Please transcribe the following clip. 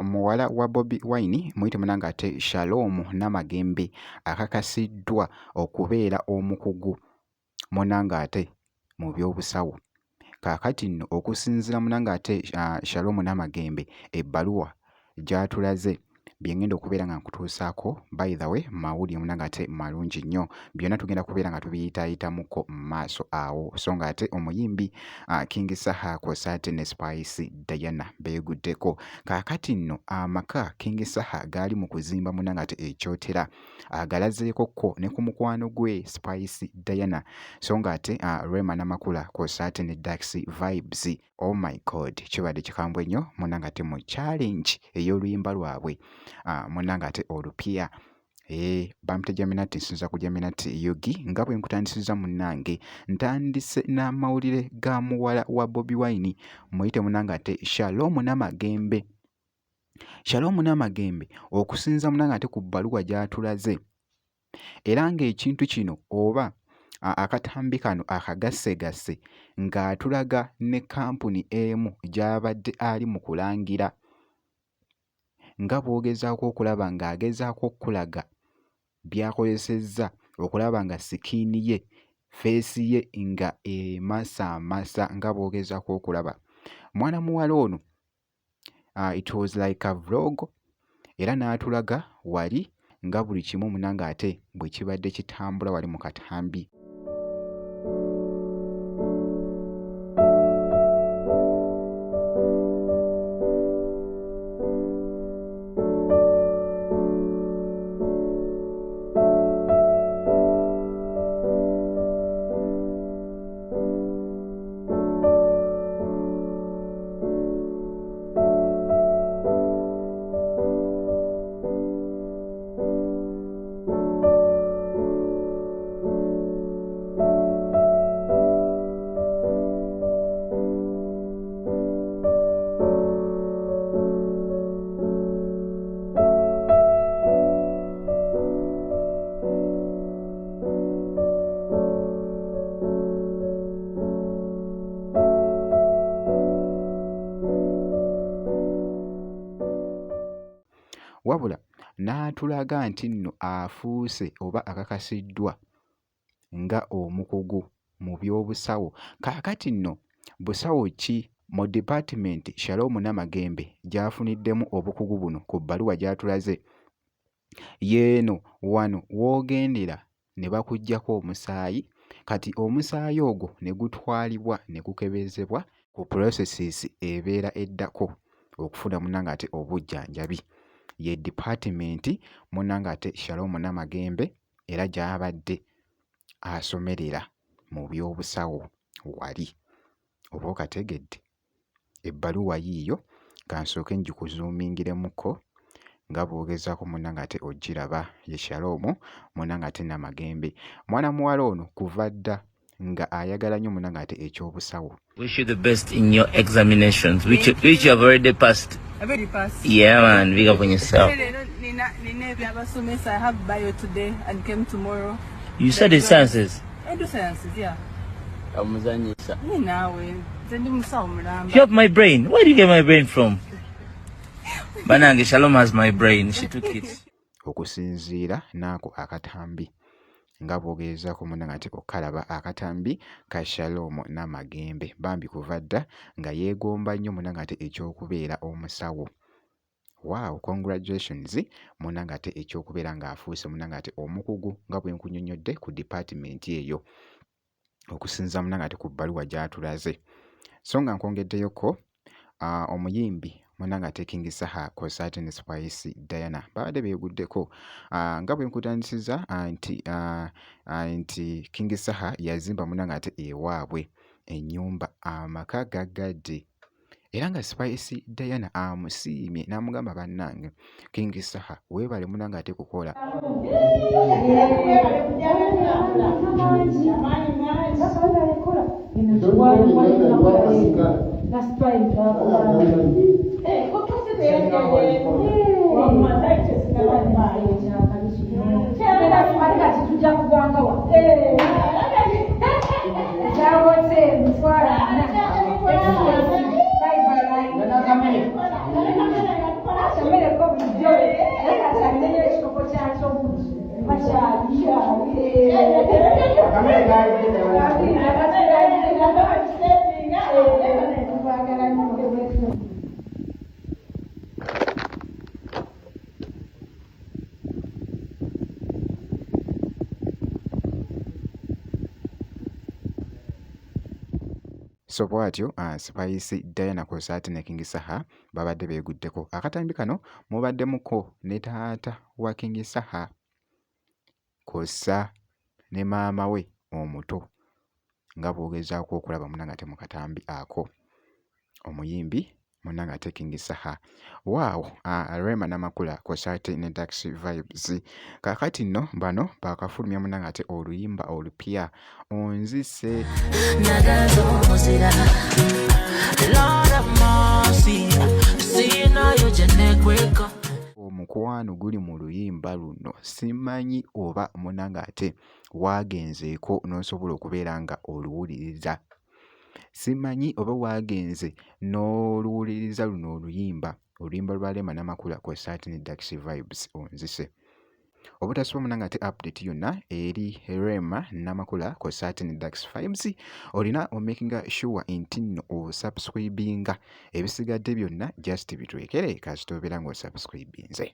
muwala wa Bobi Wine muyite munange ate Shalom Namagembe akakasiddwa okubeera omukugu munange ate mu by'obusawo. Kaakati nno okusinziira munange ate Shalom Namagembe ebbaluwa gy'atulaze bye ngenda okubeera nga nkutuusaako, by the way mawulire munange ate malungi nnyo, byonna tugenda kubeera nga tubiyitaayitamuko mu maaso awo, so nga ate omuyimbi King Saha kw'osaate ne Spice Diana beeguddeko. Kaakati nno amaka King Saha gaali mu kuzimba munange ate ekyotera agalazeeko ko ne ku mukwano gwe Spice Diana, so nga ate Rema Namakula kw'osaate ne Dax Vibes. Oh my god, kibadde kikambwe nnyo munange ate mu challenge ey'oluyimba lwabwe munange ate olupya. Bampita Jaminati nsinza ku Jaminati Yogi nga bwe nkutandisiza munnange, ntandise n'amawulire ga muwala wa Bobi Wine muyite munange ate Shalom Namagembe. Shalom Namagembe okusinza munange ate ku bbaluwa gy'atulaze, era ng'ekintu kino oba akatambi kano akagassegasse ng'atulaga ne kampuni emu gy'abadde ali mu kulangira, nga bw'ogezaako okulaba ng'agezaako okulaga by'akozesezza okulaba nga sikiini ye, feesi ye nga emasamasa, nga bw'ogezaako okulaba mwana muwala ono. It was like a vlog, era n'atulaga wali nga buli kimu munange ate bwe kibadde kitambula wali mu katambi. Wabula n'atulaga nti nno afuuse oba akakasiddwa nga omukugu mu by'obusawo. Kaakati nno busawo ki mu department Shalom Namagembe gy'afuniddemu obukugu buno ku bbaluwa gy'atulaze? Yeeno wano w'ogendera ne bakuggyako omusaayi, kati omusaayi ogwo ne gutwalibwa ne gukebezebwa ku processes ebeera eddako okufuna munange ate obujjanjabi. Ye department munange ate Shalom Namagembe era gy'abadde asomerera mu by'obusawo wali. Oba okategedde ebbaluwa yiiyo, kansooke ngikuzuumingiremuko nga bw'ogezaako munange ate ogiraba. Ye Shalom munange ate Namagembe, mwana muwala ono kuva dda nga ayagala nnyo munange ate ekyobusawo. Wish you the best in your examinations, which you have already passed. I've already passed. Yeah, man, big up on yourself. I have bio today and came tomorrow. You studied sciences? I do sciences, yeah. You have my brain. Where do you get my brain from? Banange, Shalom has my brain. She took it. Okusinziira naako akatambi nga bw'ogezaako munange ate okalaba akatambi ka Shalom Namagembe, bambi kuva dda nga yeegomba nnyo munange ate ekyokubeera omusawo. Wow, congratulations munange ate ekyokubeera ng'afuuse munange ate omukugu nga bwe nkunnyonnyodde ku department eyo okusinza munange ate ku bbaluwa gy'atulaze. So nga nkwongeddeyoko omuyimbi munange ate King Saha kw'osaate ne Spice Diana babadde beeguddeko nga bwe nkutandisiza nti King Saha yazimba munange ate ewaabwe ennyumba amaka gaggadde, era nga Spice Diana amusiimye n'amugamba bannange King Saha weebale munange ate kukola. So bw'atyo Spice Diana Kosaati ne King Saha babadde beeguddeko. Akatambi kano mubaddemuko ne taata wa King Saha kw'ossa ne maama we omuto nga bw'ogezaako okulaba munnange ate mu katambi ako omuyimbi munnange ate King Saha. Waawo Rema Namakula Kosaati ne Dax Vibes. Kaakati nno bano baakafulumya munnange ate oluyimba olupya onzise. Nagazo muzira Lord of mercy See now you jenekweka Omukwano guli mu luyimba luno simanyi oba munnange ate waagenzeeko n'osobola okubeera nga oluwuliriza. Simanyi oba waagenze n'oluwuliriza luno oluyimba lwa Rema Namakula Kosaati ne Dax Vibes onzise. Obutasuba munnange ate update yonna eri Rema Namakula Kosaati ne Dax Vibes olina omakinga sure nti nno osubscribinga ebisigadde byonna just bitwekere kasita obeera ng'osubscribinze.